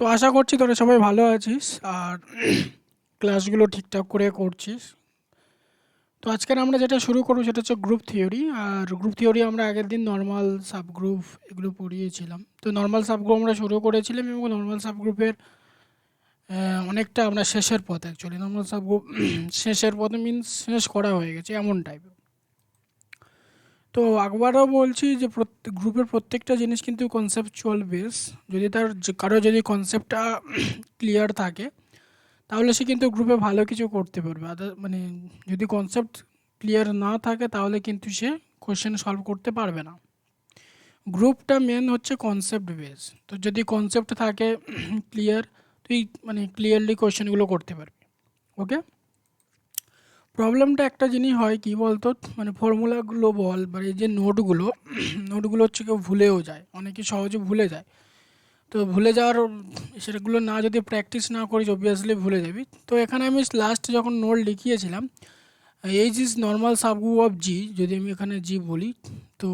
তো আশা করছি তোরা সবাই ভালো আছিস আর ক্লাসগুলো ঠিকঠাক করে করছিস। তো আজকের আমরা যেটা শুরু করবো সেটা হচ্ছে গ্রুপ থিওরি। আর গ্রুপ থিওরি আমরা আগের দিন নর্মাল সাবগ্রুপ এগুলো পড়িয়েছিলাম। তো নর্মাল সাবগ্রুপ আমরা শুরু করেছিলাম এবং নর্মাল সাবগ্রুপের অনেকটা আমরা শেষের পথে, অ্যাকচুয়ালি নর্মাল সাবগ্রুপ শেষের পথে মিনস শেষ করা হয়ে গেছে এমন টাইপের। তো একবারও বলছি যে প্রত্যেক গ্রুপের প্রত্যেকটা জিনিস কিন্তু কনসেপচুয়াল বেস। যদি কারো যদি কনসেপ্টটা ক্লিয়ার থাকে তাহলে সে কিন্তু গ্রুপে ভালো কিছু করতে পারবে। মানে যদি কনসেপ্ট ক্লিয়ার না থাকে তাহলে কিন্তু সে কোশ্চেন সলভ করতে পারবে না। গ্রুপটা মেন হচ্ছে কনসেপ্ট বেস। তো যদি কনসেপ্ট থাকে ক্লিয়ার, তুই মানে ক্লিয়ারলি কোশ্চেনগুলো করতে পারবি। ওকে, প্রবলেমটা একটা জিনিস হয় কি বলতো, মানে ফর্মুলাগুলো বল বা এই যে নোটগুলো নোটগুলো হচ্ছে কেউ ভুলেও যায়, অনেকে সহজে ভুলে যায়। তো ভুলে যাওয়ার সেগুলো না যদি প্র্যাকটিস না করিস অবভিয়াসলি ভুলে যাবি। তো এখানে আমি লাস্ট যখন নোট লিখিয়েছিলাম, H is normal subgroup of G, যদি আমি এখানে জি বলি, তো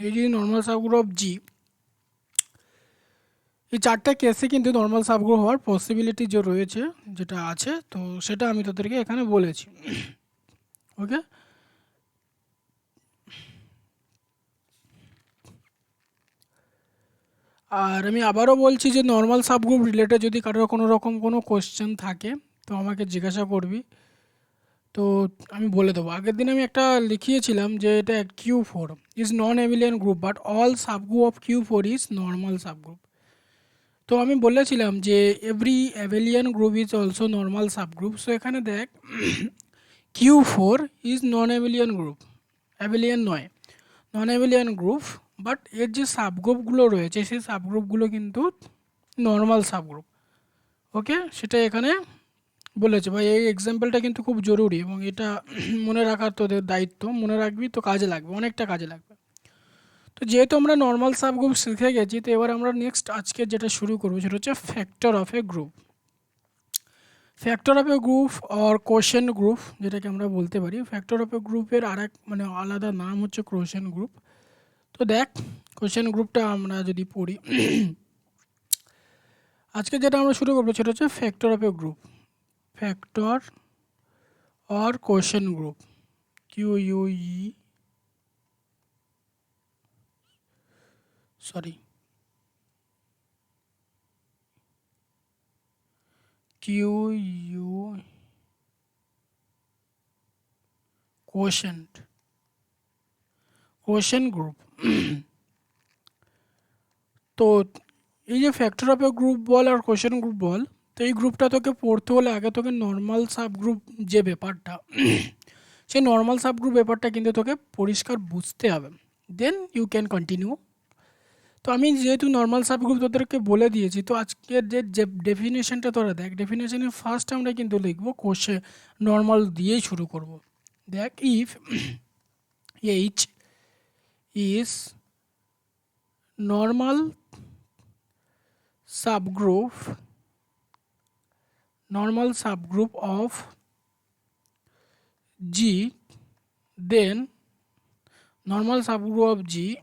এই যদি নর্মাল সাবগ্রুপ অফ জি, এই চারটা কেসে কিন্তু নর্মাল সাবগ্রুপ হওয়ার পসিবিলিটি যে রয়েছে, যেটা আছে, তো সেটা আমি তোদেরকে এখানে বলেছি। ওকে, আর আমি আবারও বলছি যে নর্মাল সাবগ্রুপ রিলেটেড যদি কারোর কোনো রকম কোনো কোশ্চেন থাকে তো আমাকে জিজ্ঞাসা করবি। তো আমি বলে দেবো। আগের দিন আমি একটা লিখিয়েছিলাম যে এটা Q4 is non abelian group but all subgroup of Q4 is normal subgroup. তো আমি বলেছিলাম যে every abelian group is also normal subgroup. So এখানে দেখ Q4 is non abelian group, অ্যাবিলিয়ান নয়, নন অ্যাবিলিয়ান গ্রুপ, বাট এর যে সাবগ্রুপগুলো রয়েছে সেই সাবগ্রুপগুলো কিন্তু নর্মাল সাবগ্রুপ। ওকে, সেটা এখানে বলেছে ভাই। এই এক্সাম্পলটা কিন্তু খুব জরুরি এবং এটা মনে রাখার তোদের দায়িত্ব। মনে রাখবি তো কাজে লাগবে, অনেকটা কাজে লাগবে। তো যেহেতু আমরা নর্মাল সাবগ্রুপ শিখে গেছি, তো এবার আমরা নেক্সট আজকে যেটা শুরু করবো সেটা হচ্ছে factor of a group. Factor of a group or quotient group যেটাকে আমরা বলতে পারি। ফ্যাক্টর অফ এ গ্রুপের আর এক মানে আলাদা নাম হচ্ছে কোশেন গ্রুপ। তো দেখ, কোশেন গ্রুপটা আমরা যদি পড়ি, আজকে যেটা আমরা শুরু করবো সেটা হচ্ছে factor of a group. Factor or quotient group, QUE, sorry, QU, quotient group. তো এই যে ফ্যাক্টর অফ এ গ্রুপ বল আর কোশেন গ্রুপ বল, তো এই গ্রুপটা তোকে পড়তে হলে আগে তোকে নর্মাল সাবগ্রুপ যে ব্যাপারটা, সেই নর্মাল সাবগ্রুপ ব্যাপারটা কিন্তু তোকে পরিষ্কার বুঝতে হবে, দেন ইউ ক্যান কন্টিনিউ। তো আমি যেহেতু নর্মাল সাবগ্রুপ তোদেরকে বলে দিয়েছি, তো আজকের যে ডেফিনেশনটা তোরা দেখ, ডেফিনেশনে ফার্স্ট আমরা কিন্তু লিখবো কোশে নর্মাল দিয়েই শুরু করব। দেখ, if H is normal subgroup, of G, then normal subgroup of G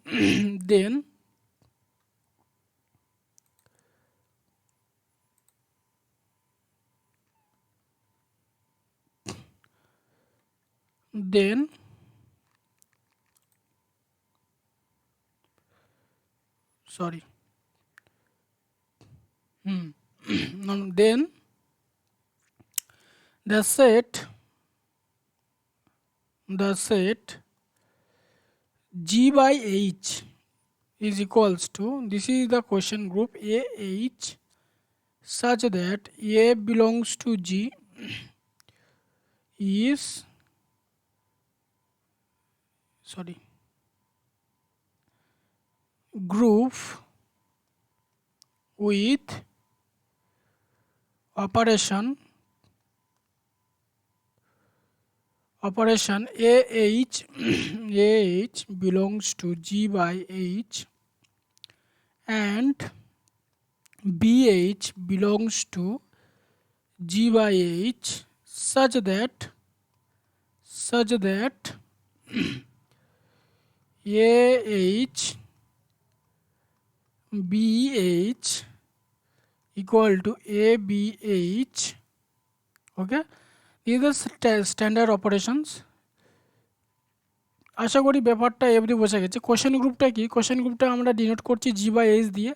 then sorry then the set G by H is equals to, this is the question group AH, such that A belongs to G is, sorry, group with operation AH AH belongs to G by H and BH belongs to G by H, such that AH BH equal to ABH. Okay, these are standard operations. আশা করি ব্যাপারটা এবারে বোঝা গেছে। Question গ্রুপটা কি? Question গ্রুপটা আমরা denote করছি G/H দিয়ে।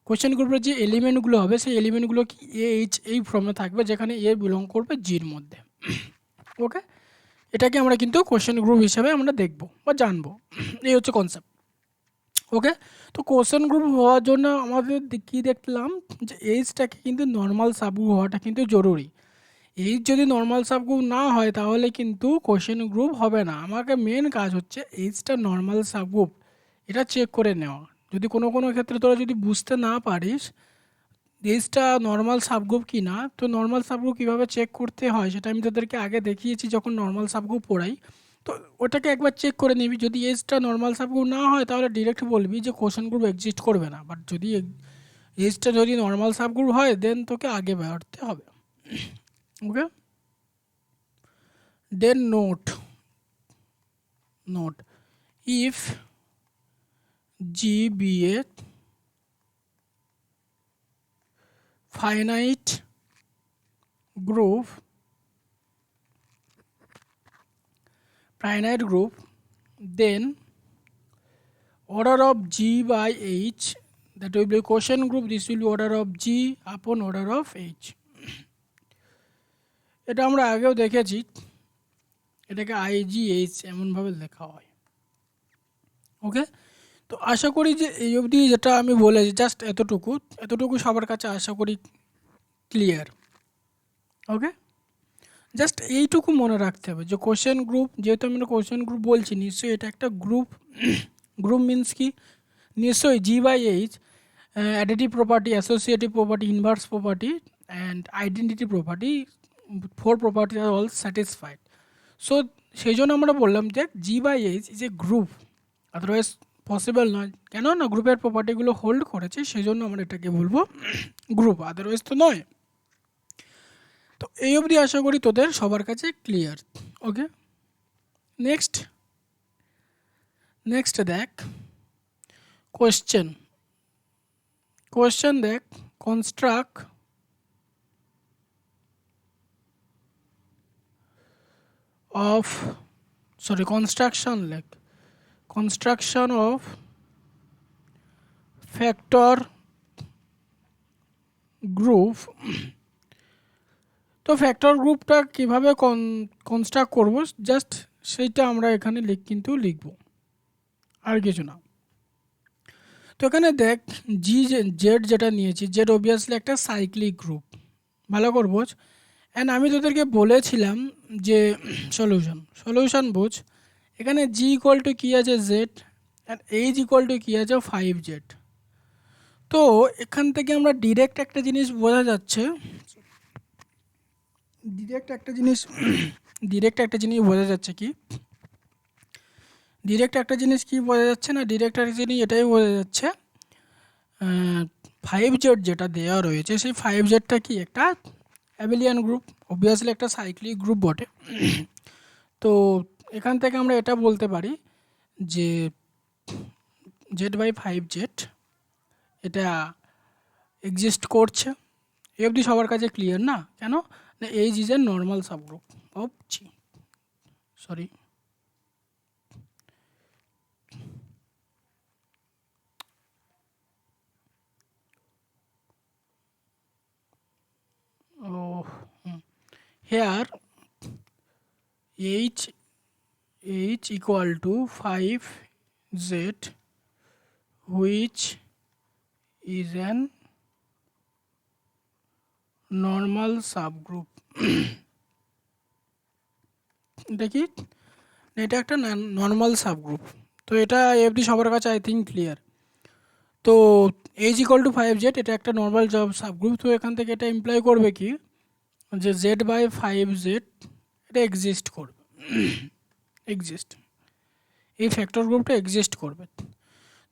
কোশ্চেন গ্রুপের যে এলিমেন্টগুলো হবে সেই এলিমেন্টগুলো কি AH এই ফর্মে থাকবে, যেখানে A বিলং করবে জির মধ্যে। ওকে, এটাকে আমরা কিন্তু কোশ্চেন গ্রুপ হিসেবে আমরা দেখব বা জানবো। এই হচ্ছে কনসেপ্ট। ওকে, তো কোশ্চেন গ্রুপ হওয়ার জন্য আমাদের কী দেখলাম যে এইচটাকে কিন্তু নর্মাল সাবগ্রুপ হওয়াটা কিন্তু জরুরি। এইচ যদি নর্মাল সাবগ্রুপ না হয় তাহলে কিন্তু কোশ্চেন গ্রুপ হবে না। আমাকে মেন কাজ হচ্ছে এইচটা নর্মাল সাবগ্রুপ এটা চেক করে নেওয়া। যদি কোনো ক্ষেত্রে তোরা যদি বুঝতে না পারিস এইচটা নর্মাল সাবগ্রুপ কি না, তো নর্মাল সাবগ্রুপ কীভাবে চেক করতে হয় সেটা আমি তোদেরকে আগে দেখিয়েছি যখন নর্মাল সাবগ্রুপ পড়াই। তো ওটাকে একবার চেক করে নিবি। যদি এইচটা নর্মাল সাবগ্রুপ না হয় তাহলে ডিরেক্ট বলবি যে কোশ্চেন গ্রুপ এক্সিস্ট করবে না। বাট যদি এইচটা যদি নর্মাল সাবগ্রুপ হয় দেন তোকে আগে বাড়তে হবে। ওকে, then note if G be a finite group then order of G by H, that will be quotient group, this will be order of G upon order of H. এটা আমরা আগেও দেখেছি, এটাকে IGH এমনভাবে লেখা হয়। ওকে, তো আশা করি যে এই অবধি যেটা আমি বলেছি জাস্ট এতটুকু সবার কাছে আশা করি ক্লিয়ার। ওকে, জাস্ট এইটুকু মনে রাখতে হবে যে কোশ্চেন গ্রুপ, যেহেতু আমি কোশ্চেন গ্রুপ বলছি নিশ্চয়ই এটা একটা গ্রুপ। গ্রুপ মিন্স কি? নিশ্চয়ই G/H additive property, associative property, inverse property and identity property, 4 property আর অল স্যাটিসফাইড। সো সেই জন্য আমরা বললাম যে G/H is a group, otherwise possible নয়। কেন না গ্রুপের প্রপার্টিগুলো হোল্ড করেছে, সেই জন্য আমরা এটাকে বলবো গ্রুপ, আদারওয়াইজ তো নয়। তো এই অবধি আশা করি তোদের সবার কাছে ক্লিয়ার। ওকে, নেক্সট দেখ কোয়েশ্চেন দেখ, construction of factor group। তো ফ্যাক্টর গ্রুপটা কীভাবে কনস্ট্রাক্ট করব জাস্ট সেইটা আমরা এখানে কিন্তু লিখব, আর কিছু না। তো এখানে দেখ জেড যেটা নিয়েছি, জেড অবভিয়াসলি একটা সাইক্লিক গ্রুপ, ভালো করে বোঝ। অ্যান্ড আমি তোদেরকে বলেছিলাম যে সলিউশন বোঝ। এখানে জি ইকুয়াল টু কী আছে Z, and H equal to কী আছে 5z। তো এখান থেকে আমরা ডিরেক্ট একটা জিনিস বোঝা যাচ্ছে, ডিরেক্ট একটা জিনিস বোঝা যাচ্ছে কি, ডিরেক্ট একটা জিনিস কি বোঝা যাচ্ছে না, ডিরেক্ট একটা জিনিস এটাই বোঝা যাচ্ছে 5z যেটা দেওয়া রয়েছে সেই 5zটা কি একটা অ্যাবিলিয়ান গ্রুপ, অবভিয়াসলি একটা সাইক্লিক গ্রুপ বটে। তো এখান থেকে আমরা এটা বলতে পারি যে z/5z এটা এক্সিস্ট করছে। এ অবধি সবার কাছে ক্লিয়ার না? কেন না H is a normal subgroup of G. Sorry, here h equal to 5z which is an normal subgroup। দেখি এটা একটা নর্মাল সাবগ্রুপ। তো এটা এফডি সবার কাছে আই থিঙ্ক ক্লিয়ার। তো এইচ ইকুয়াল টু 5z এটা একটা নর্মাল সাবগ্রুপ। তো এখান থেকে এটা ইমপ্লাই করবে কি যে z/5z এটা এক্সিস্ট করবে, এই ফ্যাক্টর গ্রুপটা এক্সিস্ট করবে।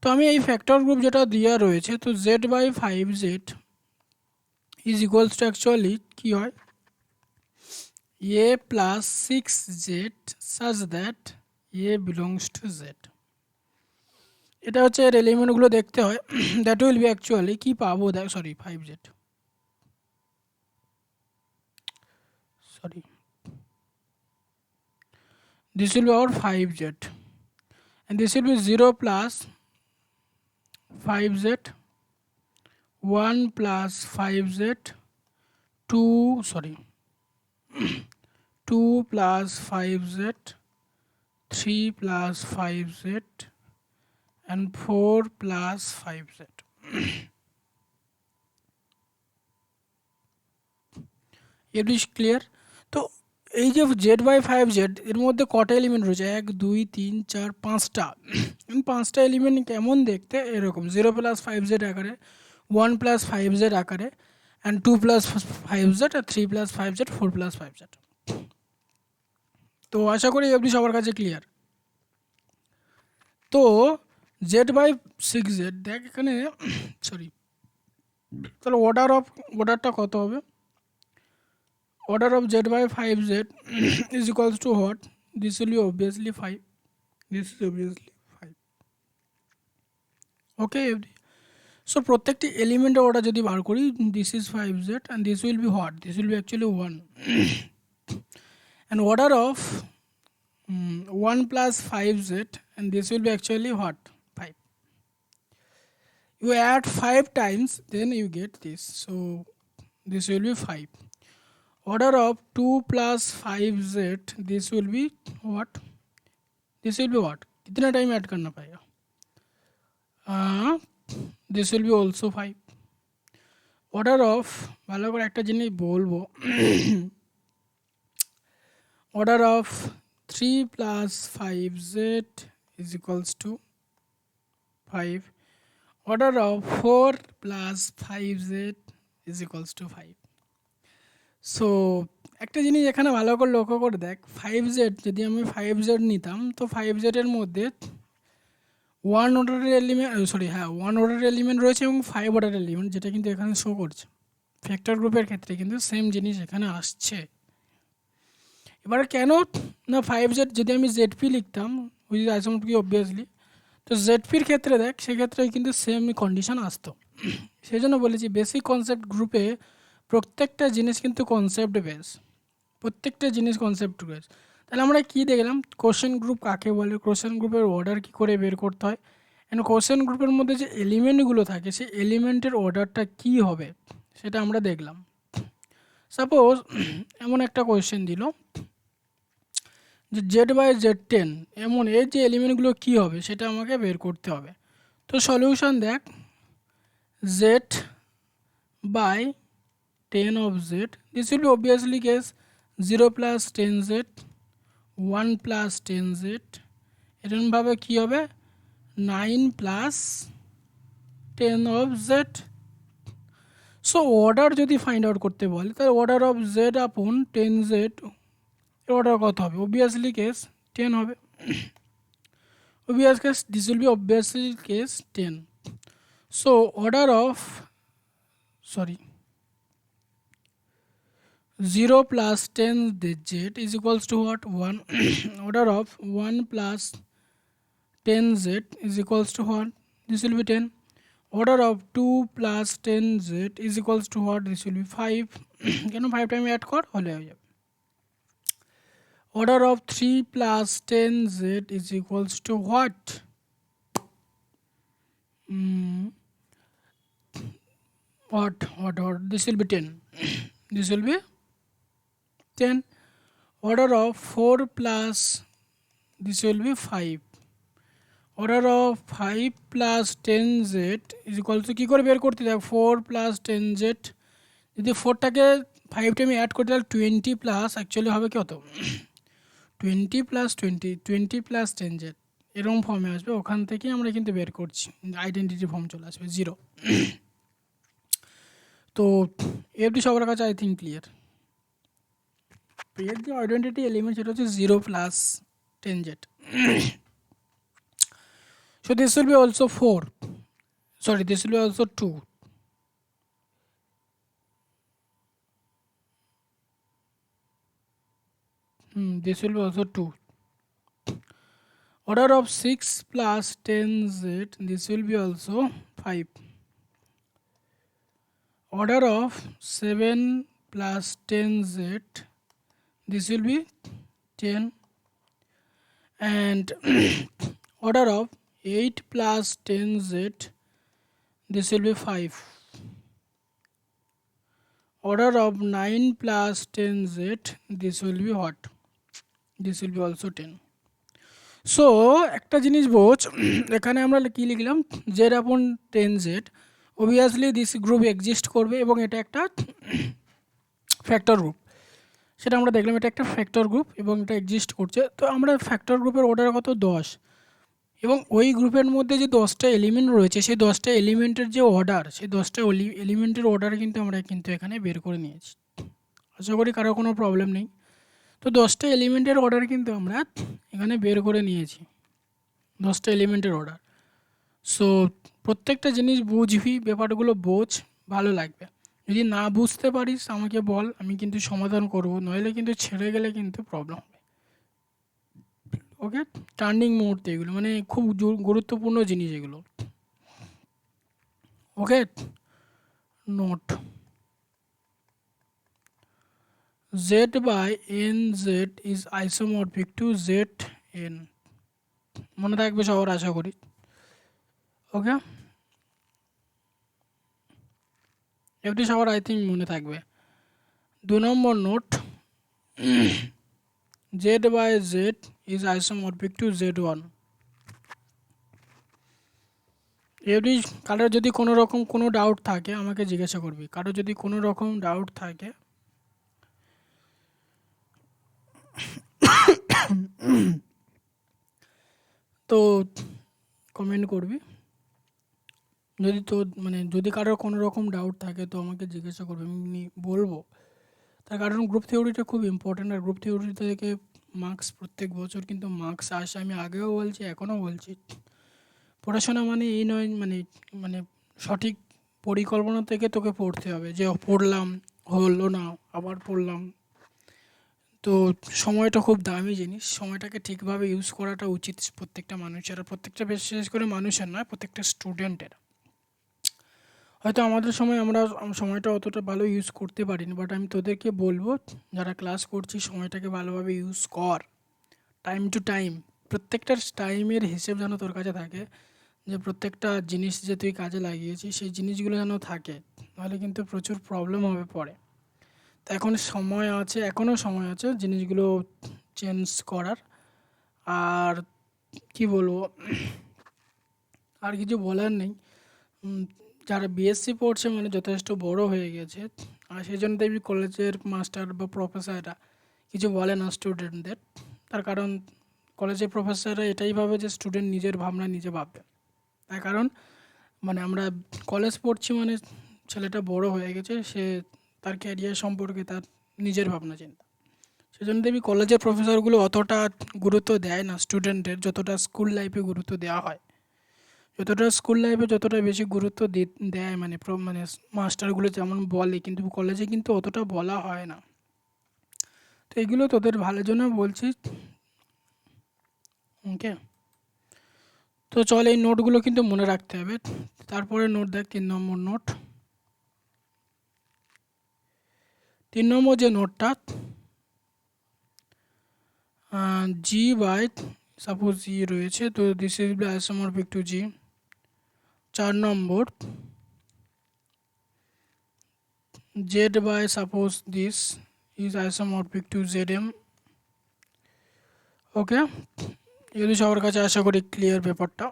তো আমি এই ফ্যাক্টর গ্রুপ যেটা দেওয়া রয়েছে, তো z/5z is equals to actually কী হয় a plus 6z such that a belongs to z। এটা হচ্ছে এর এলিমেন্টগুলো দেখতে হয়, দ্যাট উইল বি অ্যাকচুয়ালি কী পাবো দেখ, sorry 5z sorry, this will be our 5z, and this will be 0 plus 5z, 1 plus 5z, 2 sorry 2 plus 5z, 3 plus 5z, and 4 plus 5z. এর বেশ clear? তো এই যে z/5z এর মধ্যে কটা এলিমেন্ট রয়েছে, 1 2 3 4 5টা। পাঁচটা এলিমেন্ট কেমন দেখতে, এরকম 0 প্লাস 5z আকারে, 1 প্লাস 5z আকারে, অ্যান্ড 2 প্লাস 5z, আর 3 প্লাস 5z, 4 প্লাস 5z। তো আশা করি আপনি সবার কাছে ক্লিয়ার। তো z/6z দেখ এখানে, সরি, তাহলে অর্ডারটা কত হবে? Order of z/5z is equals to what? This will be obviously 5. This is obviously 5. Okay, so প্রত্যেকটি এলিমেন্টের অর্ডার যদি বার করি, this is 5z and this will be what? This will be actually 1. And order of 1 plus 5z, and this will be actually what? 5. You add 5 times, then you get this. So this will be 5. Order of 2 plus 5z, this will be what? This will be what? कितना time add करना पड़ेगा? This will be also 5. Order of, ভালো করে একটা জিনিস বলবো, order of 3 plus 5z is equals to 5. Order of 4 plus 5z is equals to 5. So একটা জিনিস এখানে ভালো করে লক্ষ্য করে দেখ, 5z যদি আমি 5z নিতাম, তো 5z এর মধ্যে 1 অর্ডারের এলিমেন্ট, ওয়ান অর্ডারের এলিমেন্ট রয়েছে এবং 5 অর্ডারের এলিমেন্ট, যেটা কিন্তু এখানে শো করছে। ফ্যাক্টর গ্রুপের ক্ষেত্রে কিন্তু সেম জিনিস এখানে আসছে। এবার কেন না 5z যদি আমি zp লিখতাম, উইথ আইসোমেট্রিক অবভিয়াসলি, তো zpর ক্ষেত্রে দেখ সেক্ষেত্রে কিন্তু সেম কন্ডিশন আসতো। সেই জন্য বলেছি বেসিক কনসেপ্ট গ্রুপে প্রত্যেকটা জিনিস কিন্তু কনসেপ্ট বেস, প্রত্যেকটা জিনিস কনসেপ্ট বেস। তাহলে আমরা কি দেখলাম, কোশ্চেন গ্রুপ কাকে বলে, কোশ্চেন গ্রুপের অর্ডার কী করে বের করতে হয়, অ্যান্ড কোশ্চেন গ্রুপের মধ্যে যে এলিমেন্টগুলো থাকে সেই এলিমেন্টের অর্ডারটা কী হবে সেটা আমরা দেখলাম। সাপোজ এমন একটা কোয়েশ্চেন দিল যে z/z10, এমন এর যে এলিমেন্টগুলো কী হবে সেটা আমাকে বের করতে হবে। তো সলিউশন দেখ, z/10 of z, this will be obviously case 0 plus 10z, 1 plus 10z, এরকমভাবে কী হবে 9 plus 10 of z। So order যদি ফাইন্ড আউট করতে বলে, তাহলে অর্ডার অফ z আপন 10z এর অর্ডার কত হবে? অবভিয়াসলি কেস 10 হবে। obvious case, this will be obviously case 10. So order of 0 plus 10z is equals to what? 1. Order of 1 plus 10z is equals to what? This will be 10. Order of 2 plus 10z is equals to what? This will be 5. কেন 5 time add কর, হলে হয়ে যাবে। Order of 3 plus 10z is equals to what? What? This will be 10. This will be 10. Order of 4 plus, this will be 5. Order of 5 plus 10z is equal to, কী করে বের করতে দেখ, 4 plus 10z, যদি 4টাকে 5 টাইমে অ্যাড করতে তাহলে 20 plus actually হবে কত, 20 প্লাস 20 প্লাস 10z, এরকম ফর্মে আসবে। ওখান থেকে আমরা কিন্তু বের করছি, আইডেন্টিটি ফর্ম চলে আসবে 0। তো এফডি সবার কাছে আই থিঙ্ক ক্লিয়ার। এর যে আইডেন্টিটি এলিমেন্ট সেটা হচ্ছে 0 plus 10z। So this will be also 4. Sorry, this will be also 2. This will be also 2. Order of 6 plus 10z, this will be also 5. Order of 7 plus 10z, this will be 10, and order of 8 plus 10z, this will be 5. Order of 9 plus 10z, this will be what? This will be also 10. So একটা জিনিস বোঝ, এখানে আমরা কি লিখলাম, Z আপন 10z, obviously this group exist করবে এবং এটা একটা ফ্যাক্টর গ্রুপ, সেটা আমরা দেখলাম এটা একটা ফ্যাক্টর গ্রুপ এবং এটা এক্সিস্ট করছে। তো আমরা ফ্যাক্টর গ্রুপের অর্ডার কত 10, এবং ওই গ্রুপের মধ্যে যে 10টা এলিমেন্ট রয়েছে সেই 10টা এলিমেন্টের যে অর্ডার, সেই 10টা এলিমেন্টের অর্ডার কিন্তু আমরা কিন্তু এখানে বের করে নিয়েছি। আশা করি কারো কোনো প্রবলেম নেই। তো 10টা এলিমেন্টের অর্ডার কিন্তু আমরা এখানে বের করে নিয়েছি, 10টা এলিমেন্টের অর্ডার। সো প্রত্যেকটা জিনিস বুঝবি, ব্যাপারগুলো বোঝ, ভালো লাগবে। যদি না বুঝতে পারিস আমাকে বল, আমি কিন্তু সমাধান করব, নইলে কিন্তু ছেড়ে গেলে কিন্তু প্রবলেম হবে। ওকে, টার্নিং মুহূর্তে এগুলো মানে খুব গুরুত্বপূর্ণ জিনিস এগুলো। ওকে, note z by nz is isomorphic to zn, মনে থাকবে সবার আশা করি। ওকে, এটি সবার আই থিঙ্ক মনে থাকবে। 2 নম্বর note, z by z is isomorphic to z1। এটি কারোর যদি কোনো রকম কোনো ডাউট থাকে আমাকে জিজ্ঞাসা করবি, কারোর যদি কোনো রকম ডাউট থাকে তো কমেন্ট করবি। যদি তো মানে যদি কারোর কোনো রকম ডাউট থাকে তো আমাকে জিজ্ঞাসা করবে, আমি বলবো। তার কারণ গ্রুপ থিওরিটা খুব ইম্পর্ট্যান্ট, আর গ্রুপ থিওরি থেকে মার্কস প্রত্যেক বছর কিন্তু মার্কস আসে। আমি আগেও বলছি, এখনও বলছি, পড়াশোনা মানে এই নয় মানে মানে সঠিক পরিকল্পনা থেকে তোকে পড়তে হবে, যে পড়লাম হলো না আবার পড়লাম। তো সময়টা খুব দামি জিনিস, সময়টাকে ঠিকভাবে ইউজ করাটা উচিত প্রত্যেকটা মানুষের, আর প্রত্যেকটা বিশেষ করে মানুষের নয়, প্রত্যেকটা স্টুডেন্টের। হয়তো আমাদের সময় আমরা সময়টা অতটা ভালো ইউজ করতে পারিনি, বাট আমি তোদেরকে বলবো যারা ক্লাস করছিস সময়টাকে ভালোভাবে ইউজ কর, টাইম টু টাইম। প্রত্যেকটা টাইমের হিসেব যেন তোর কাছে থাকে, যে প্রত্যেকটা জিনিস যে তুই কাজে লাগিয়েছিস সেই জিনিসগুলো যেন থাকে, নাহলে কিন্তু প্রচুর প্রবলেম হবে পরে। তো এখন সময় আছে, এখনও সময় আছে জিনিসগুলো চেঞ্জ করার। আর কি বলবো, আর কিছু বলার নেই। যারা বিএসসি পড়ছে মানে যথেষ্ট বড় হয়ে গেছে, আর সেই জন্য দেখবি কলেজের মাস্টার বা প্রফেসররা কিছু বলে না স্টুডেন্টদের। তার কারণ কলেজের প্রফেসররা এটাই ভাবে যে স্টুডেন্ট নিজের ভাবনা নিজে ভাববে। তার কারণ মানে আমরা কলেজ পড়ছি মানে ছেলেটা বড় হয়ে গেছে, সে তার ক্যারিয়ার সম্পর্কে তার নিজের ভাবনা চিন্তা। সেজন্য দেখবি কলেজের প্রফেসরগুলো অতটা গুরুত্ব দেয় না স্টুডেন্টের, যতটা স্কুল লাইফে গুরুত্ব দেওয়া হয়। যতটা স্কুল লাইফে যতটা বেশি গুরুত্ব দেয় মানে মানে মাস্টারগুলো যেমন বলে, কিন্তু কলেজে কিন্তু অতটা বলা হয় না। তো এগুলো তোদের ভালোর জন্য বলছি। ওকে, তো চল এই নোটগুলো কিন্তু মনে রাখতে হবে। তারপরে নোট দেখ 3 নম্বর নোট। 3 নম্বর যে নোটটা, জি বাই সাপোজ জি রয়েছে, তো this is isomorphic to G. 4 number, Z by suppose this is isomorphic to Z M. Okay, যদি সবার কাছে আশা করি ক্লিয়ার ব্যাপারটা।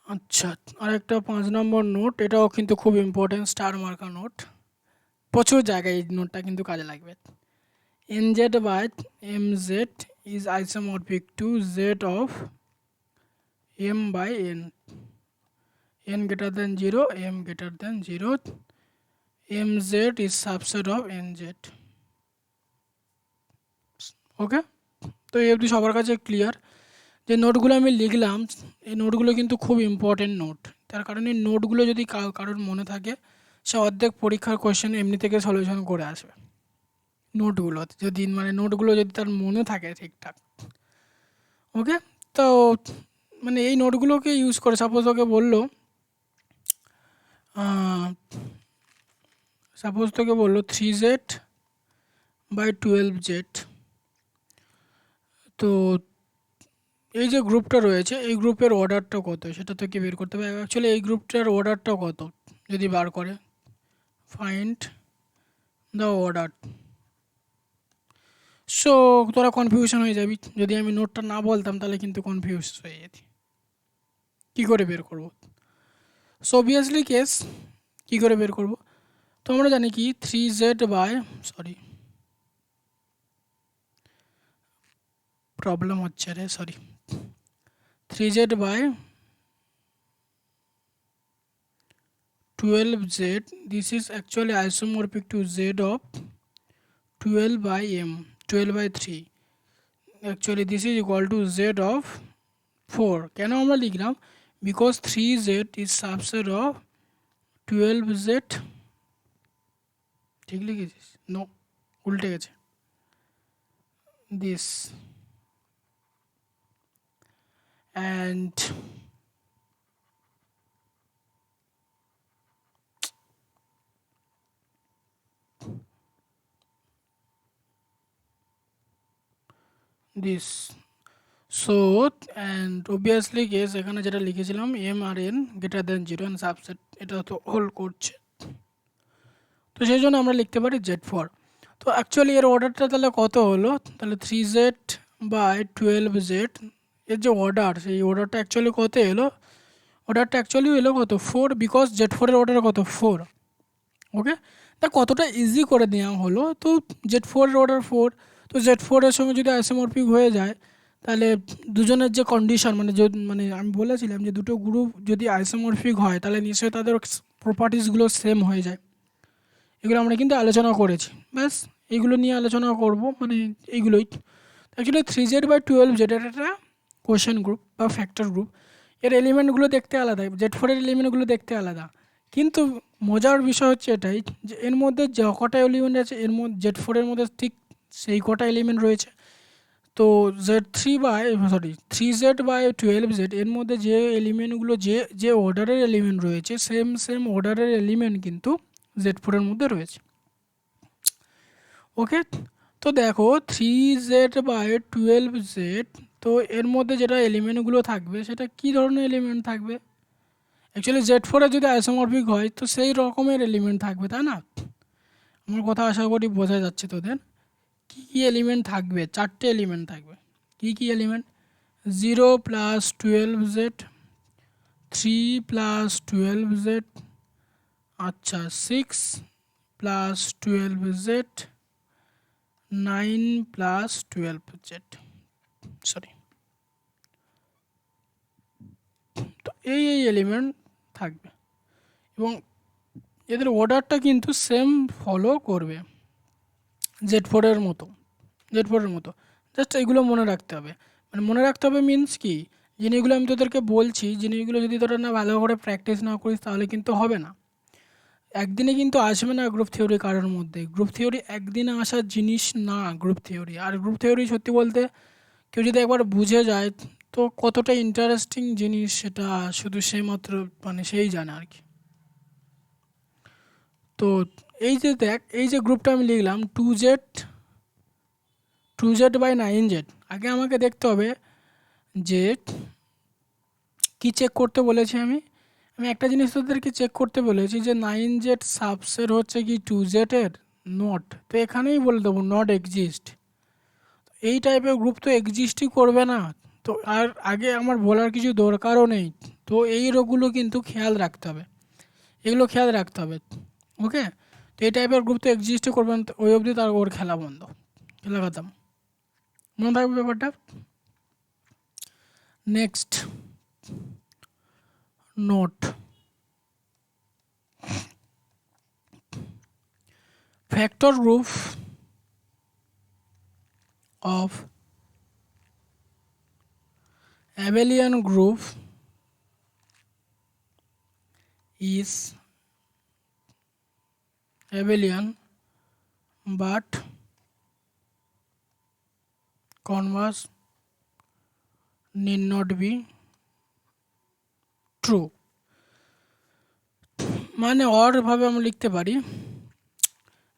আচ্ছা, আরেকটা 5 নম্বর নোট, এটাও কিন্তু খুব ইম্পর্টেন্ট, স্টার মার্কা নোট, প্রচুর জায়গায় এই নোটটা কিন্তু কাজে লাগবে। nz by mz is isomorphic to z of m by n, n greater than 0, m greater than 0, mz is subset of nz. ওকে, তো এই অবধি সবার কাছে ক্লিয়ার। যে নোটগুলো আমি লিখলাম এই নোটগুলো কিন্তু খুব ইম্পর্টেন্ট নোট, তার কারণ এই নোটগুলো যদি কারোর মনে থাকে সে অর্ধেক পরীক্ষার কোয়েশ্চেন এমনি থেকে সলিউশন করে আসবে। নোটগুলো যদি মানে নোটগুলো যদি তার মনে থাকে ঠিকঠাক। ওকে, তো মানে এই নোটগুলোকে ইউজ করে সাপোজ ওকে বললো সাপোজ তোকে বললো 3z/12z। তো এই যে গ্রুপটা রয়েছে এই গ্রুপের অর্ডারটা কত সেটা তোকে বের করতে হবে। অ্যাকচুয়ালি এই গ্রুপটার অর্ডারটা কত যদি বার করে, ফাইন্ড দ্য অর্ডার। সো তোরা কনফিউশন হয়ে যাবি, যদি আমি নোটটা না বলতাম তাহলে কিন্তু কনফিউজ হয়ে যেতি, কী করে বের করব। সো অবভিয়াসলি কেস কী করে বের করব, তো আমরা জানি কি 3z হচ্ছে রে 3z/12z, this is actually isomorphic to z of 12/m, 12/3, actually this is equal to z of 4। কেন আমরা লিখলাম, because 3z is subset of 12z। ঠিক লিখেছিস? নো, উল্টে গেছে। this and this, so and obviously case এখানে যেটা লিখেছিলাম m আর n greater than 0 and subset, এটা তো হোল্ড করছে, তো সেই জন্য আমরা লিখতে পারি z4। তো অ্যাকচুয়ালি এর অর্ডারটা তাহলে কত হলো, তাহলে 3z/12z এর যে অর্ডার সেই অর্ডারটা অ্যাকচুয়ালি কত এলো, অর্ডারটা অ্যাকচুয়ালি এলো কত 4, বিকজ z4 এর অর্ডার কত 4। ওকে, তা কতটা ইজি করে দেওয়া হলো। তো z4 এর অর্ডার 4, তো z4 এর সঙ্গে যদি আইসোমরফিক হয়ে যায় তাহলে দুজনের যে কন্ডিশন মানে আমি বলেছিলাম যে দুটো গ্রুপ যদি আইসোমরফিক হয় তাহলে নিশ্চয়ই তাদের প্রপার্টিসগুলো সেম হয়ে যায়, এগুলো আমরা কিন্তু আলোচনা করেছি। ব্যাস এইগুলো নিয়ে আলোচনা করব, মানে এইগুলোই। অ্যাকচুয়ালি 3z/12z এটা একটা কোশ্চেন গ্রুপ বা ফ্যাক্টর গ্রুপ, এর এলিমেন্টগুলো দেখতে আলাদা, z4 এর এলিমেন্টগুলো দেখতে আলাদা, কিন্তু মজার বিষয় হচ্ছে এটাই যে এর মধ্যে যে কটা এলিমেন্ট আছে এর মধ্যে z4 এর মধ্যে ঠিক সেই কটা এলিমেন্ট রয়েছে। তো z3/12z এর মধ্যে যে এলিমেন্টগুলো যে অর্ডারের এলিমেন্ট রয়েছে সেম অর্ডারের এলিমেন্ট কিন্তু z4 এর মধ্যে রয়েছে। ওকে, তো দেখো 3z/12z, তো এর মধ্যে যেটা এলিমেন্টগুলো থাকবে সেটা কী ধরনের এলিমেন্ট থাকবে, অ্যাকচুয়ালি z4 যদি আইসোমরফিক হয় তো সেই রকমের এলিমেন্ট থাকবে, তাই না? আমার কথা আশা করি বোঝা যাচ্ছে তোদের। কী কী এলিমেন্ট থাকবে, চারটে এলিমেন্ট থাকবে। কী কী এলিমেন্ট, 0+12z, 3+12z, আচ্ছা 6+12z, 9+12z, সরি। তো এই এলিমেন্ট থাকবে এবং এদের অর্ডারটা কিন্তু সেম ফলো করবে z4 এর মতো, জাস্ট এগুলো মনে রাখতে হবে। মানে মনে রাখতে হবে মিনস কি, জিনিসগুলো আমি তোদেরকে বলছি, জিনিসগুলো যদি তোরা না ভালো করে প্র্যাকটিস না করিস তাহলে কিন্তু হবে না, একদিনে কিন্তু আসবে না গ্রুপ থিওরি কারোর মধ্যে। গ্রুপ থিওরি একদিনে আসার জিনিস না গ্রুপ থিওরি। আর গ্রুপ থিওরি সত্যি বলতে কেউ যদি একবার বুঝে যায় তো কতটা ইন্টারেস্টিং জিনিস সেটা শুধু সেই মাত্র মানে সেই জানে আর কি। তো এই যে দেখ, এই যে গ্রুপটা আমি লিখলাম 2z/9z, আগে আমাকে দেখতে হবে যে কি চেক করতে বলেছি আমি একটা জিনিস তোদেরকে চেক করতে বলেছি যে 9z সাবসেট হচ্ছে কি 2z এর, নট। তো এখানেই বলে দেবো নট এক্সিস্ট। এই টাইপের গ্রুপ তো এক্সিস্টই করবে না, তো আর আগে আমার বলার কিছু দরকারও নেই। তো এই রোগগুলো কিন্তু খেয়াল রাখতে হবে, এগুলো খেয়াল রাখতে হবে। ওকে, তো এই টাইপের গ্রুপ তো এক্সিস্টই করবে না, ওই অবধি তার ওর খেলা বন্ধ, খেলা খতম, মনে থাকবে ব্যাপারটা। Next note, factor group of abelian group is abelian but converse need not be true। মানে और ভাবে আমরা লিখতে পারি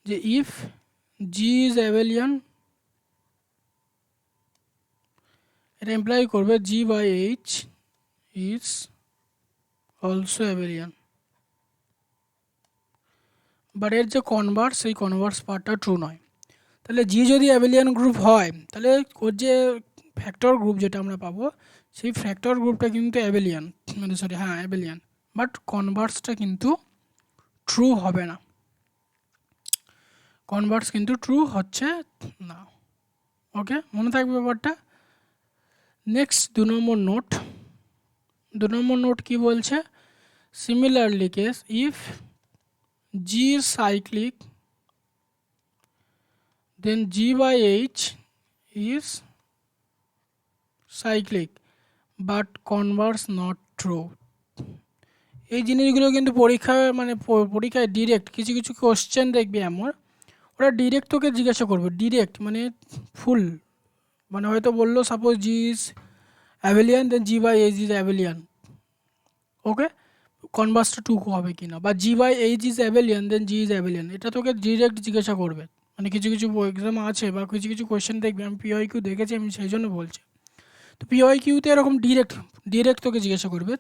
যে ইফ জি ইজ অ্যাবেলিয়ান, এটা ইমপ্লাই করবে G by H is also abelian, but এর যে কনভার্স সেই কনভার্স পার্টটা ট্রু নয়। তাহলে জি যদি অ্যাবেলিয়ান গ্রুপ হয় তাহলে ওর যে ফ্যাক্টর গ্রুপ যেটা আমরা পাবো সেই ফ্যাক্টর গ্রুপটা কিন্তু অ্যাবেলিয়ান, মানে সরি হ্যাঁ অ্যাবেলিয়ান, বাট কনভার্সটা কিন্তু ট্রু হবে না, কনভার্স কিন্তু ট্রু হচ্ছে না। ওকে, মনে থাকবে ব্যাপারটা। নেক্সট 2 নম্বর নোট, 2 নম্বর নোট কি বলছে, similarly case if G is cyclic then G by H is cyclic but converse not true. এই জিনিসগুলো কিন্তু পরীক্ষায় মানে পরীক্ষায় ডিরেক্ট কিছু কিছু কোশ্চেন দেখবি এমন, ওরা ডিরেক্ট তোকে জিজ্ঞাসা করবে, ডিরেক্ট মানে ফুল, মানে হয়তো বললো suppose G is abelian then G by H is abelian, okay, কনভার্সটা টু হবে কি না, বা G by H is abelian then G is abelian, এটা তোকে ডিরেক্ট জিজ্ঞাসা করবে। মানে কিছু কিছু এক্সাম আছে বা কিছু কিছু কোয়েশ্চেন দেখবি, আমি পিওয়াই কিউ দেখেছি, আমি সেই জন্য বলছি। তো পিওয়াই কিউতে এরকম ডিরেক্ট ডিরেক্ট তোকে জিজ্ঞাসা করবে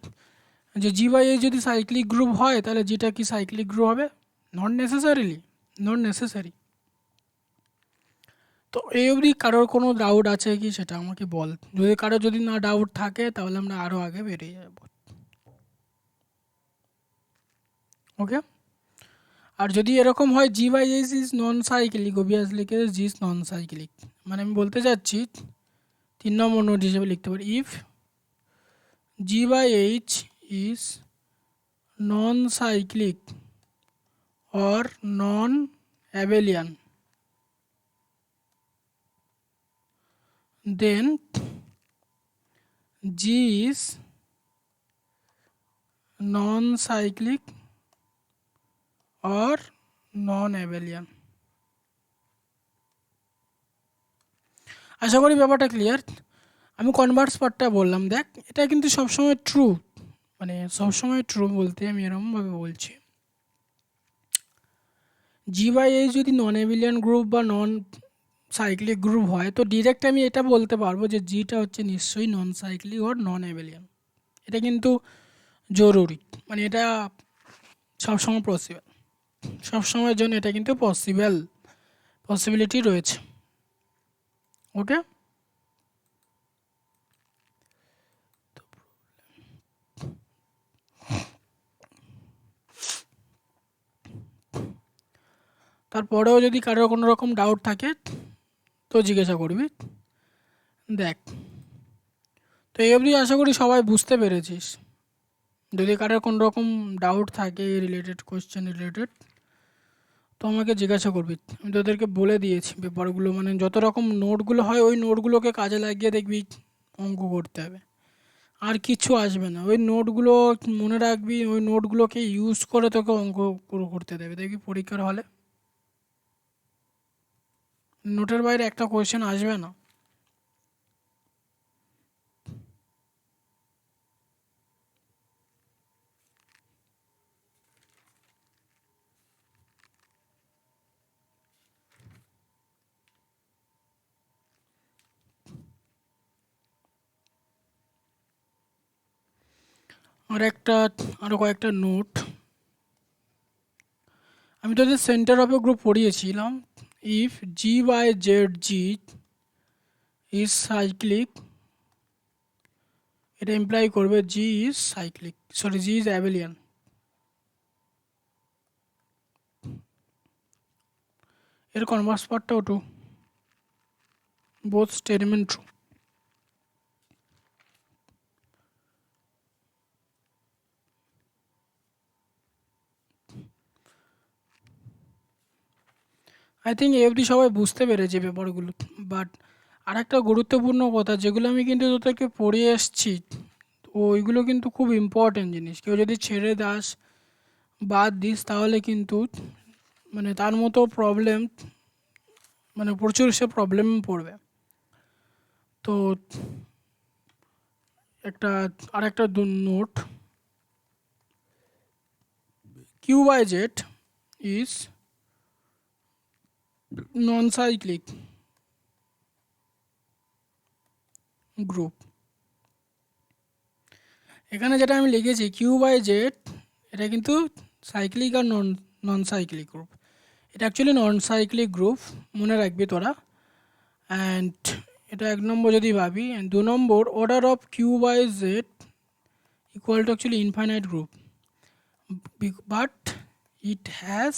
যে জি বাই এইচ যদি সাইক্লিক গ্রুপ হয় তাহলে জিটা কি সাইক্লিক গ্রুপ হবে, নট নেসেসারিলি, নট নেসেসারি। তো এই অবধি কারোর কোনো ডাউট আছে কি সেটা আমাকে বল, যদি কারোর যদি না ডাউট থাকে তাহলে আমরা আরও আগে বেরিয়ে যাব। ওকে, আর যদি এরকম হয় G by H is non cyclic, obviously case G is non cyclic, মানে আমি বলতে চাচ্ছি 3 নম্বর নোট হিসেবে লিখতে পারি if G by H is non cyclic or non-abelian, then G is non-cyclic or non-abelian. আশা করি ব্যাপারটা ক্লিয়ার। আমি কনভার্স পার্টটা বললাম, দেখ এটা কিন্তু সবসময় ট্রু, মানে সবসময় ট্রু বলতে আমি এরকমভাবে বলছি, জি বাই এইচ যদি নন অ্যাবেলিয়ান গ্রুপ বা নন সাইক্লিক গ্রুপ হয় তো ডিরেক্ট আমি এটা বলতে পারবো যে জিটা হচ্ছে নিশ্চয়ই নন সাইক্লিক ওর নন অ্যাবেলিয়ান, এটা কিন্তু জরুরি, মানে এটা সবসময় পসিবল, সবসময়ের জন্য এটা কিন্তু পসিবিলিটি রয়েছে। ওকে, তারপরেও যদি কারোর কোনো রকম ডাউট থাকে তো জিজ্ঞাসা করবি। দেখ, তো এই অবধি আশা করি সবাই বুঝতে পেরেছিস, যদি কারোর কোনো রকম ডাউট থাকে রিলেটেড কোয়েশ্চেন রিলেটেড তো আমাকে জিজ্ঞাসা করবি, আমি তোদেরকে বলে দিয়েছি ব্যাপারগুলো, মানে যত রকম নোটগুলো হয় ওই নোটগুলোকে কাজে লাগিয়ে দেখবি অঙ্ক করতে হবে, আর কিছু আসবে না, ওই নোটগুলো মনে রাখবি, ওই নোটগুলোকে ইউজ করে তোকে অঙ্ক পুরো করতে দেবে, দেখবি পরীক্ষার হলে নোটের বাইরে একটা কোয়েশ্চেন আসবে না। আর একটা আরও কয়েকটা নোট আমি তোদের সেন্টার অফ এ গ্রুপ পড়িয়েছিলাম, if G by Z G is cyclic, এটা ইমপ্লাই করবে G is cyclic, sorry G is abelian, এর কনভার্স পার্টটাও true, both statement true. I think এই অবধি সবাই বুঝতে পেরেছে ব্যাপারগুলো, বাট আর একটা গুরুত্বপূর্ণ কথা যেগুলো আমি কিন্তু তোদেরকে পড়িয়ে এসছি ওইগুলো কিন্তু খুব ইম্পর্টেন্ট জিনিস, কেউ যদি ছেড়ে দাস বাদ দিস তাহলে কিন্তু মানে তার মতো প্রবলেম, মানে প্রচুর সে প্রবলেম পড়বে। তো একটা আর একটা note, Q by Z is non cyclic group. এখানে যেটা আমি লিখেছি কিউ বাই জেড, এটা কিন্তু সাইক্লিক আর নন সাইক্লিক গ্রুপ। এটা অ্যাকচুয়ালি নন সাইক্লিক গ্রুপ, মনে রাখবি তোরা। অ্যান্ড এটা 1 নম্বর যদি ভাবি। অ্যান্ড 2 নম্বর, order of Q by Z equal to actually infinite group, but it has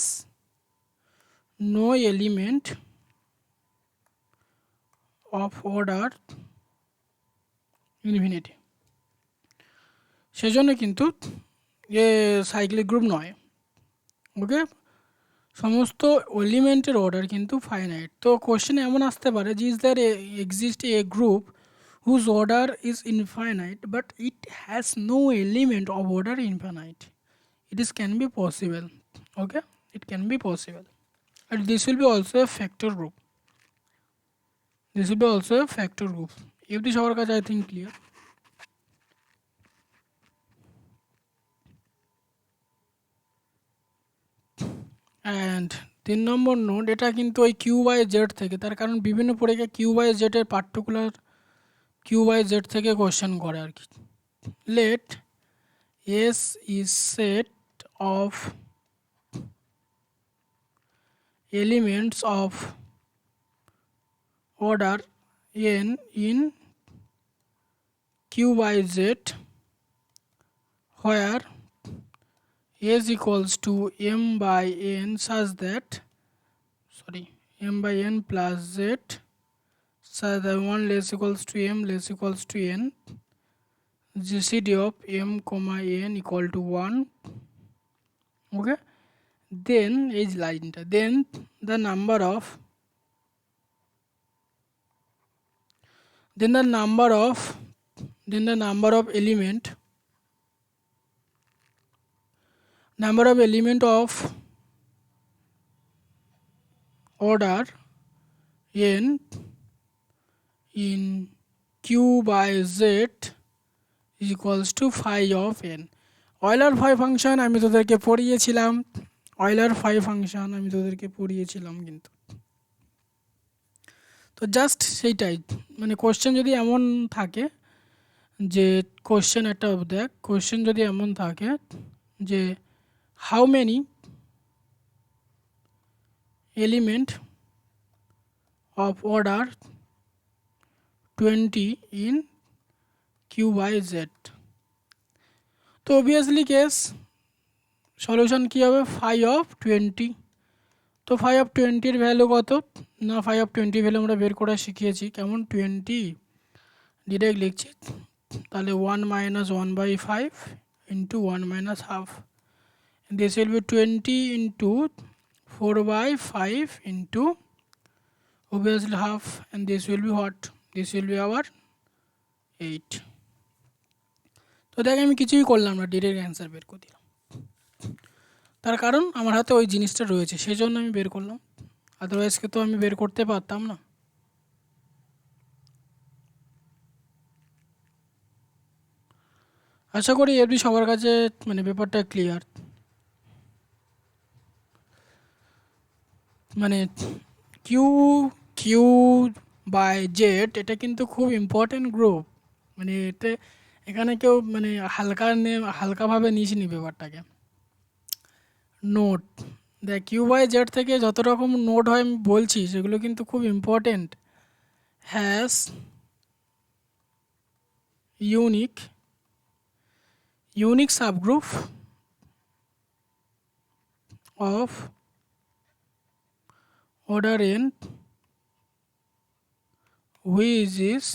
no element of order infinity. সেজন্য কিন্তু এ সাইক্লিক গ্রুপ নয়। ওকে, সমস্ত এলিমেন্টের অর্ডার কিন্তু ফাইনাইট। তো কোশ্চেন এমন আসতে পারে যে is there exist a group whose order is infinite but it has no element of order infinite. It is can be possible. Okay, it can be possible, and this will be also a factor group. This will be also a factor group. If this our কাছে I think clear. And 3 number note, এটা কিন্তু ওই Q by Z থেকে, তার কারণ বিভিন্ন পরীক্ষা Q by জেডের পার্টিকুলার কিউ বাই জেড থেকে কোশ্চেন করে আর কি। Let S is set of elements of order n in q by z where s equals to m by n such that m by n plus z such that 1 less equals to m less equals to n, gcd of m comma n equal to 1. Okay, then is line, then the number of element of order n in q by z is equals to phi of n. Euler phi function আমি তোদেরকে পড়িয়েছিলাম, কিন্তু তো just সেইটাই, মানে question যদি এমন থাকে যে কোশ্চেন একটা দেখ, কোশ্চেন যদি এমন থাকে যে how many element of order 20 in Q by Z, তো অবভিয়াসলি কেস সলিউশন কী হবে, ফাই অফ 20। তো ফাই অফ 20-র ভ্যালু কত না, ফাই অফ 20 ভ্যালু আমরা বের করা শিখিয়েছি, কেমন 20 ডিরেক্ট লিখছি, তাহলে 1 minus 1/5 into 1 minus half. This will be 20 into 4/5 into obviously half, and this will be what? This will be our 8. তো দেখ আমি কিছুই করলাম না, ডিরেক্ট অ্যান্সার বের করে দিলাম, তার কারণ আমার হাতে ওই জিনিসটা রয়েছে, সেই জন্য আমি বের করলাম, আদারওয়াইজকে তো আমি বের করতে পারতাম না। আশা করি এমনি সবার কাছে মানে ব্যাপারটা ক্লিয়ার। মানে কিউ কিউ বাই জেড এটা কিন্তু খুব ইম্পর্টেন্ট গ্রুপ, মানে এখানে কেউ মানে হালকাভাবে নিসনি ব্যাপারটাকে। নোট দেখ, কিউ বাই জেড থেকে যত রকম নোট হয় আমি বলছি সেগুলো কিন্তু খুব important. Has unique subgroup of order n which is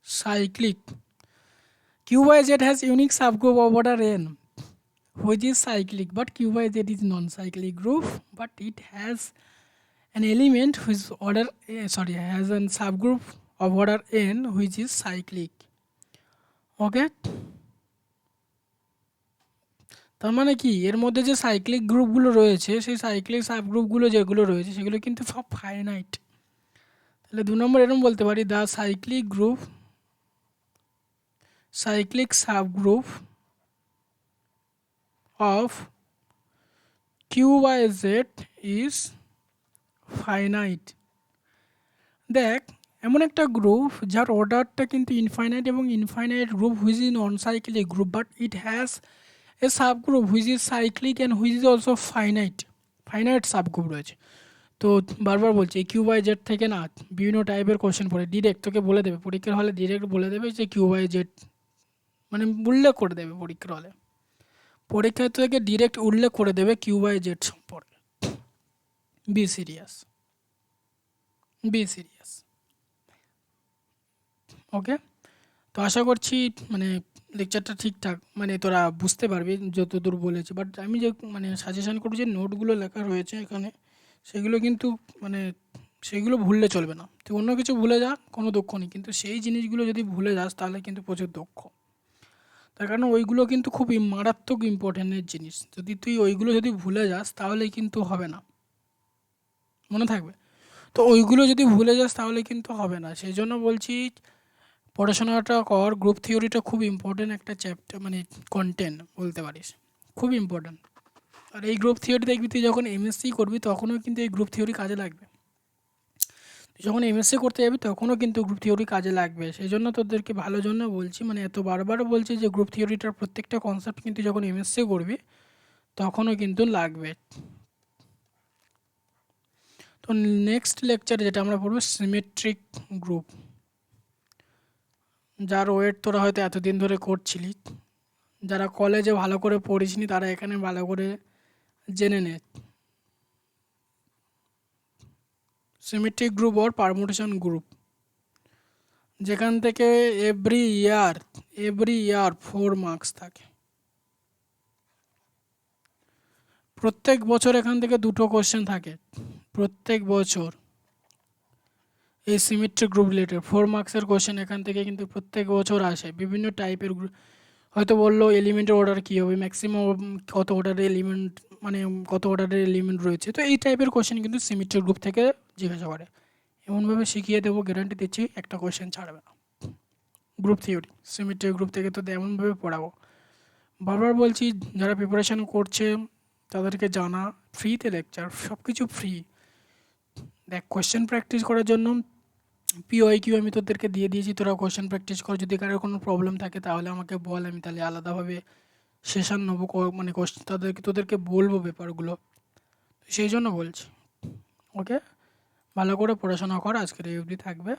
cyclic. Q by Z has unique subgroup of order n which is cyclic, but Q by Z is non-cyclic group, but it has an element which has a subgroup of order n which is cyclic. Okay, তার মানে কি, এর মধ্যে যে cyclic গ্রুপগুলো রয়েছে সেই cyclic সাবগ্রুপগুলো যেগুলো রয়েছে সেগুলো কিন্তু সব ফাইনাইট। তাহলে 2 নম্বর এরকম বলতে পারি, the cyclic subgroup of Q by Z is finite. দেখ, এমন একটা গ্রুপ যার অর্ডারটা কিন্তু ইনফাইনাইট এবং infinite group which is non cyclic group, but it has a subgroup which is cyclic and which is also finite. Finite subgroup রয়েছে। তো বারবার বলছি এই কিউ বাই জেড থেকে না বিভিন্ন টাইপের কোশ্চেন পড়ে, ডিরেক্ট তোকে বলে দেবে পরীক্ষার হলে, ডিরেক্ট বলে দেবে যে কিউ বাই জেড, মানে উল্লেখ করে দেবে পরীক্ষার হলে, পরীক্ষায় থেকে ডিরেক্ট উল্লেখ করে দেবে কিউ বাই জেড সম্পর্কে। Be serious, be serious. Okay, তো আশা করছি মানে লেকচারটা ঠিকঠাক মানে তোরা বুঝতে পারবি যতদূর বলেছি, বাট আমি যে মানে সাজেশন করি যে নোটগুলো লেখা রয়েছে এখানে সেগুলো কিন্তু মানে সেগুলো ভুললে চলবে না। তুই অন্য কিছু ভুলে যা, কোনো দুঃখ নেই, কিন্তু সেই জিনিসগুলো যদি ভুলে যাস তাহলে কিন্তু প্রচুর দুঃখ। তার কারণ ওইগুলো কিন্তু খুব মারাত্মক ইম্পর্টেন্টের জিনিস, যদি তুই ওইগুলো যদি ভুলে যাস তাহলে কিন্তু হবে না, মনে থাকবে। তো ওইগুলো যদি ভুলে যাস তাহলে কিন্তু হবে না, সেই জন্য বলছি পড়াশোনাটা কর। গ্রুপ থিওরিটা খুব ইম্পর্টেন্ট একটা চ্যাপ্টার, মানে কন্টেন্ট বলতে পারিস, খুব ইম্পর্টেন্ট। আর এই গ্রুপ থিওরি দেখবি তুই যখন এমএসসি করবি তখনও কিন্তু এই গ্রুপ থিওরি কাজে লাগবে। তুই যখন এমএসসি করতে যাবি তখনও কিন্তু গ্রুপ থিওরি কাজে লাগবে, সেই জন্য তোদেরকে ভালো জন্য বলছি, মানে এত বারবার বলছি যে গ্রুপ থিওরিটার প্রত্যেকটা কনসেপ্ট কিন্তু যখন এমএসসি করবি তখনও কিন্তু লাগবে। তো নেক্সট লেকচারে যেটা আমরা পড়বো সিমেট্রিক গ্রুপ, যার ওয়েট তোরা হয়তো এতদিন ধরে করছিলি, যারা কলেজে ভালো করে পড়িসনি তারা এখানে ভালো করে জেনে নে। সিমেট্রিক গ্রুপ ওর পারমুটেশন গ্রুপ, যেখান থেকে এভরি ইয়ার 4 মার্কস থাকে। প্রত্যেক বছর এখান থেকে 2টো কোশ্চেন থাকে প্রত্যেক বছর, এই সিমেট্রিক গ্রুপ রিলেটেড 4 মার্কসের কোশ্চেন এখান থেকে কিন্তু প্রত্যেক বছর আসে। বিভিন্ন টাইপের হয়তো বললো এলিমেন্টের অর্ডার কী হবে, ম্যাক্সিমাম কত অর্ডারের এলিমেন্ট, মানে কত অর্ডারের এলিমেন্ট রয়েছে, তো এই টাইপের কোশ্চেন কিন্তু সিমেট্রিক গ্রুপ থেকে জিজ্ঞাসা করে। এমনভাবে শিখিয়ে দেবো, গ্যারান্টি দিচ্ছি একটা কোশ্চেন ছাড়বে না। গ্রুপ থিওরি সিমেট্রিক গ্রুপ থেকে তো এমনভাবে পড়াবো, বারবার বলছি যারা প্রিপারেশান করছে তাদেরকে জানা, ফ্রিতে লেকচার, সব কিছু ফ্রি। দেখ, কোয়েশ্চেন প্র্যাকটিস করার জন্য পিওআইকিউ আমি তোদেরকে দিয়ে দিয়েছি, তোরা কোয়েশ্চেন প্র্যাকটিস কর। যদি কারোর কোনো প্রবলেম থাকে তাহলে আমাকে বল, আমি তাহলে আলাদাভাবে সেশন নেবো, মানে তোদেরকে বলবো ব্যাপারগুলো, সেই জন্য বলছি। ওকে, ভালো করে পড়াশোনা কর, আজকের এই অবধি থাকবে।